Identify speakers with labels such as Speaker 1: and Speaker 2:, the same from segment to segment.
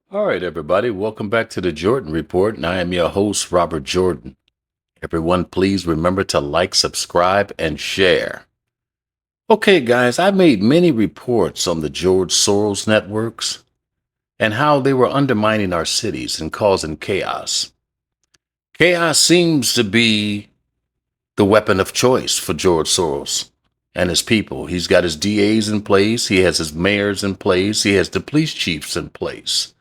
Speaker 1: All right, everybody, welcome back to the Jordan Report, and I am your host, Robert Jordan. Everyone, please remember to like, subscribe, and share. Okay, guys, I made many reports on the George Soros networks and how they were undermining our cities and causing chaos. Chaos seems to be the weapon of choice for George Soros and his people. He's got his DAs in place, he has his mayors in place, he has the police chiefs in place,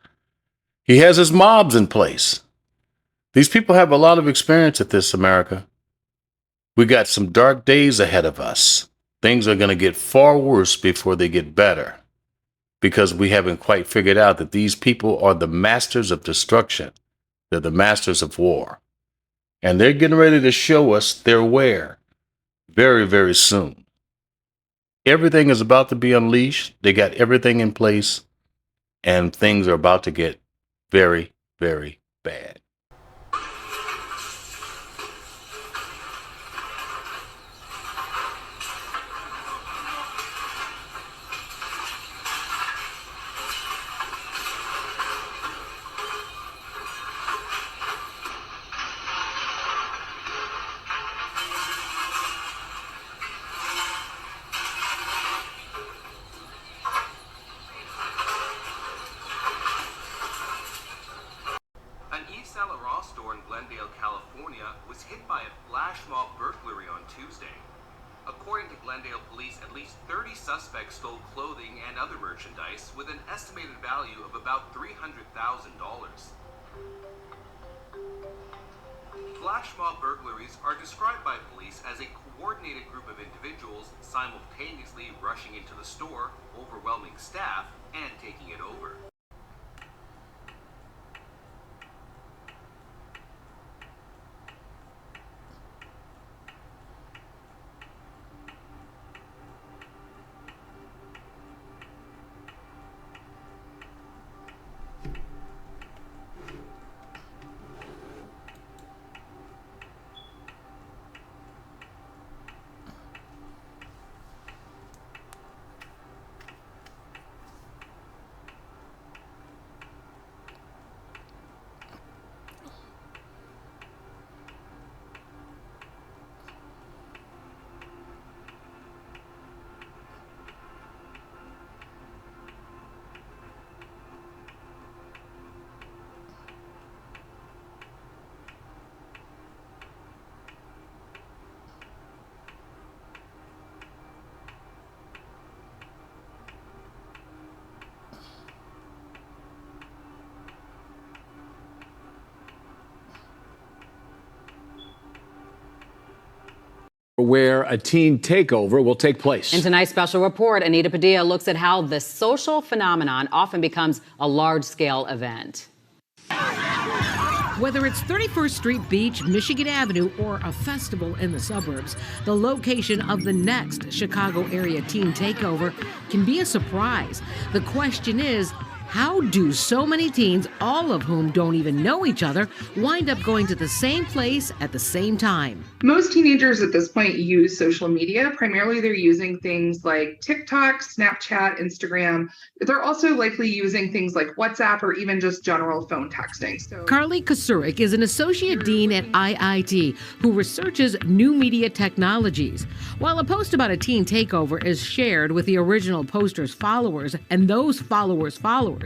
Speaker 1: he has his mobs in place. These people have a lot of experience at this, America. We got some dark days ahead of us. Things are going to get far worse before they get better because we haven't quite figured out that these people are the masters of destruction. They're the masters of war. And they're getting ready to show us their where very, very soon. Everything is about to be unleashed. They got everything in place, and things are about to get very, very bad.
Speaker 2: An East Saint Laurent store in Glendale, California was hit by a flash mob burglary on Tuesday. According to Glendale police, at least 30 suspects stole clothing and other merchandise with an estimated value of about $300,000. Flash mob burglaries are described by police as a coordinated group of individuals simultaneously rushing into the store, overwhelming staff, and taking it over.
Speaker 3: Where a teen takeover will take place.
Speaker 4: In tonight's special report, Anita Padilla looks at how the social phenomenon often becomes a large-scale event.
Speaker 5: Whether it's 31st Street Beach, Michigan Avenue, or a festival in the suburbs, the location of the next Chicago area teen takeover can be a surprise. The question is, how do so many teens, all of whom don't even know each other, wind up going to the same place at the same time?
Speaker 6: Most teenagers at this point use social media. Primarily, they're using things like TikTok, Snapchat, Instagram. They're also likely using things like WhatsApp or even just general phone texting.
Speaker 5: Carly Kasurik is an associate dean at IIT who researches new media technologies. While a post about a teen takeover is shared with the original poster's followers and those followers' followers,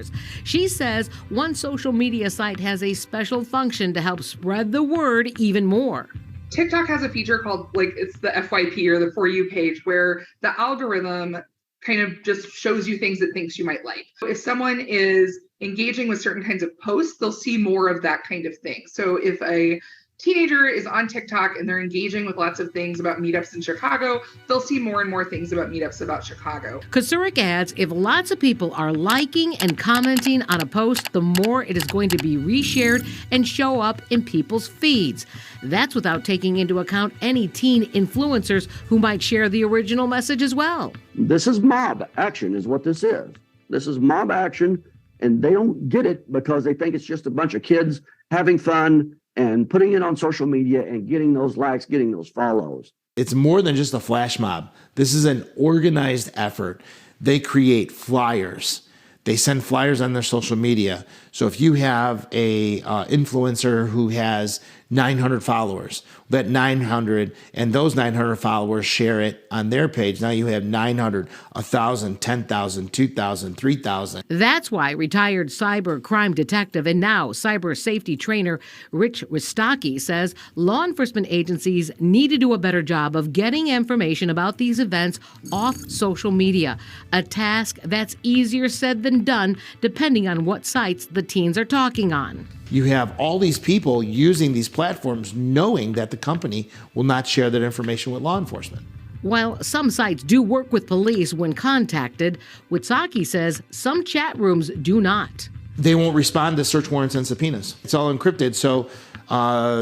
Speaker 5: she says one social media site has a special function to help spread the word even more.
Speaker 6: TikTok has a feature called, it's the FYP or the For You page, where the algorithm kind of just shows you things it thinks you might like. If someone is engaging with certain kinds of posts, they'll see more of that kind of thing. So if a teenager is on TikTok and they're engaging with lots of things about meetups in Chicago, they'll see more and more things about meetups about Chicago.
Speaker 5: Kasurik adds, if lots of people are liking and commenting on a post, the more it is going to be reshared and show up in people's feeds. That's without taking into account any teen influencers who might share the original message as well.
Speaker 7: This is mob action is what this is. This is mob action, and they don't get it because they think it's just a bunch of kids having fun and putting it on social media and getting those likes, getting those follows.
Speaker 8: It's more than just a flash mob. This is an organized effort. They create flyers. They send flyers on their social media. So if you have a influencer who has 900 followers, that 900 and those 900 followers share it on their page. Now you have 900, 1,000, 10,000, 2,000, 3,000.
Speaker 5: That's why retired cyber crime detective and now cyber safety trainer Rich Wistocki says law enforcement agencies need to do a better job of getting information about these events off social media, a task that's easier said than done depending on what sites the teens are talking on.
Speaker 8: You have all these people using these platforms knowing that the company will not share that information with law enforcement.
Speaker 5: While some sites do work with police when contacted, Witsaki says some chat rooms do not.
Speaker 8: They won't respond to search warrants and subpoenas. It's all encrypted, so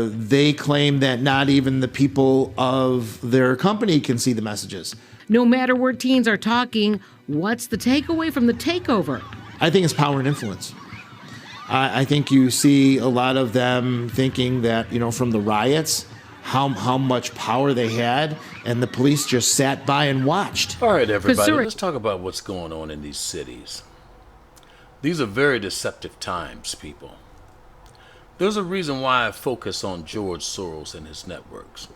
Speaker 8: they claim that not even the people of their company can see the messages.
Speaker 5: No matter where teens are talking, what's the takeaway from the takeover?
Speaker 8: I think it's power and influence. I think you see a lot of them thinking that, from the riots, how much power they had, and the police just sat by and watched.
Speaker 1: All right, everybody, let's talk about what's going on in these cities. These are very deceptive times, people. There's a reason why I focus on George Soros and his networks.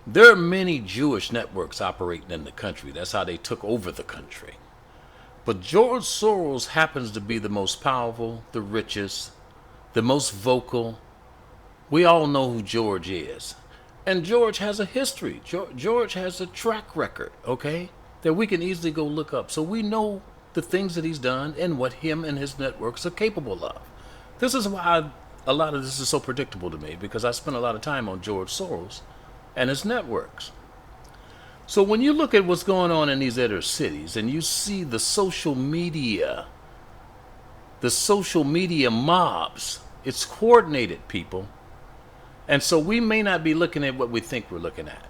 Speaker 1: There are many Jewish networks operating in the country. That's how they took over the country. But George Soros happens to be the most powerful, the richest, the most vocal. We all know who George is. And George has a history. George has a track record, okay, that we can easily go look up. So we know the things that he's done and what him and his networks are capable of. This is why a lot of this is so predictable to me, because I spent a lot of time on George Soros and his networks. So when you look at what's going on in these other cities and you see the social media mobs, it's coordinated, people. And so we may not be looking at what we think we're looking at.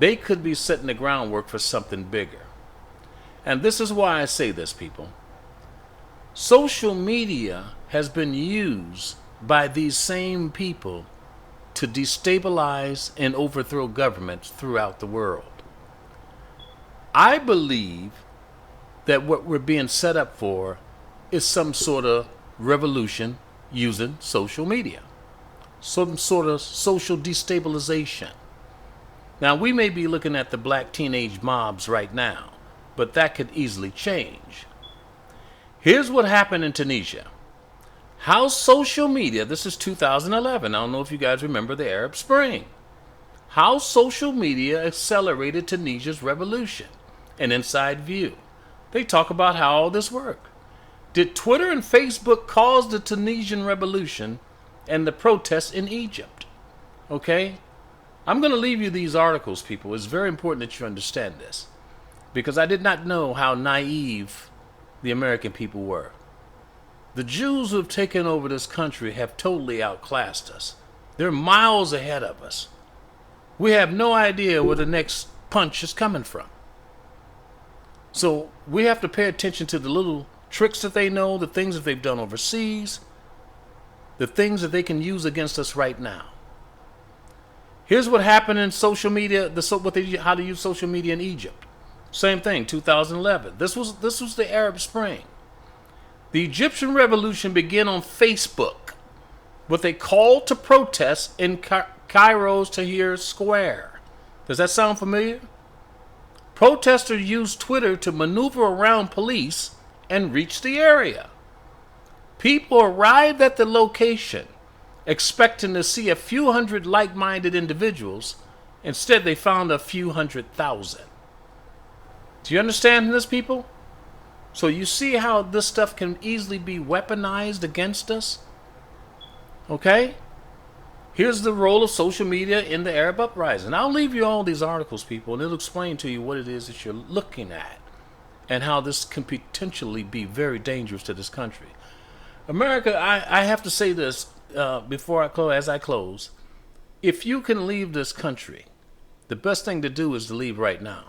Speaker 1: They could be setting the groundwork for something bigger. And this is why I say this, people. Social media has been used by these same people to destabilize and overthrow governments throughout the world. I believe that what we're being set up for is some sort of revolution using social media, some sort of social destabilization. Now, we may be looking at the black teenage mobs right now, but that could easily change. Here's what happened in Tunisia. How social media, this is 2011, I don't know if you guys remember the Arab Spring. How social media accelerated Tunisia's revolution. An inside view. They talk about how all this worked. Did Twitter and Facebook cause the Tunisian revolution and the protests in Egypt? Okay? I'm going to leave you these articles, people. It's very important that you understand this, because I did not know how naive the American people were. The Jews who have taken over this country have totally outclassed us. They're miles ahead of us. We have no idea where the next punch is coming from. So we have to pay attention to the little tricks that they know, the things that they've done overseas, the things that they can use against us right now. Here's what happened in social media, how to use social media in Egypt. Same thing, 2011. This was the Arab Spring. The Egyptian revolution began on Facebook with a call to protest in Cairo's Tahrir Square. Does that sound familiar? Protesters used Twitter to maneuver around police and reach the area. People arrived at the location expecting to see a few hundred like-minded individuals. Instead, they found a few 100,000. Do you understand this, people? So you see how this stuff can easily be weaponized against us? Okay? Here's the role of social media in the Arab uprising. I'll leave you all these articles, people, and it'll explain to you what it is that you're looking at and how this can potentially be very dangerous to this country. America, I have to say this as I close. If you can leave this country, the best thing to do is to leave right now.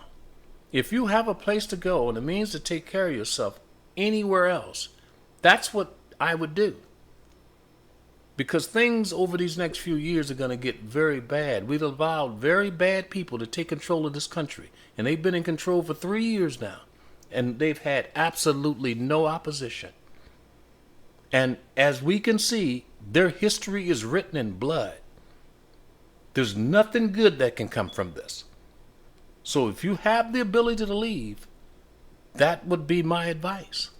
Speaker 1: If you have a place to go and a means to take care of yourself anywhere else, that's what I would do. Because things over these next few years are going to get very bad. We've allowed very bad people to take control of this country. And they've been in control for 3 years now. and they've had absolutely no opposition. And as we can see, their history is written in blood. There's nothing good that can come from this. So if you have the ability to leave, that would be my advice.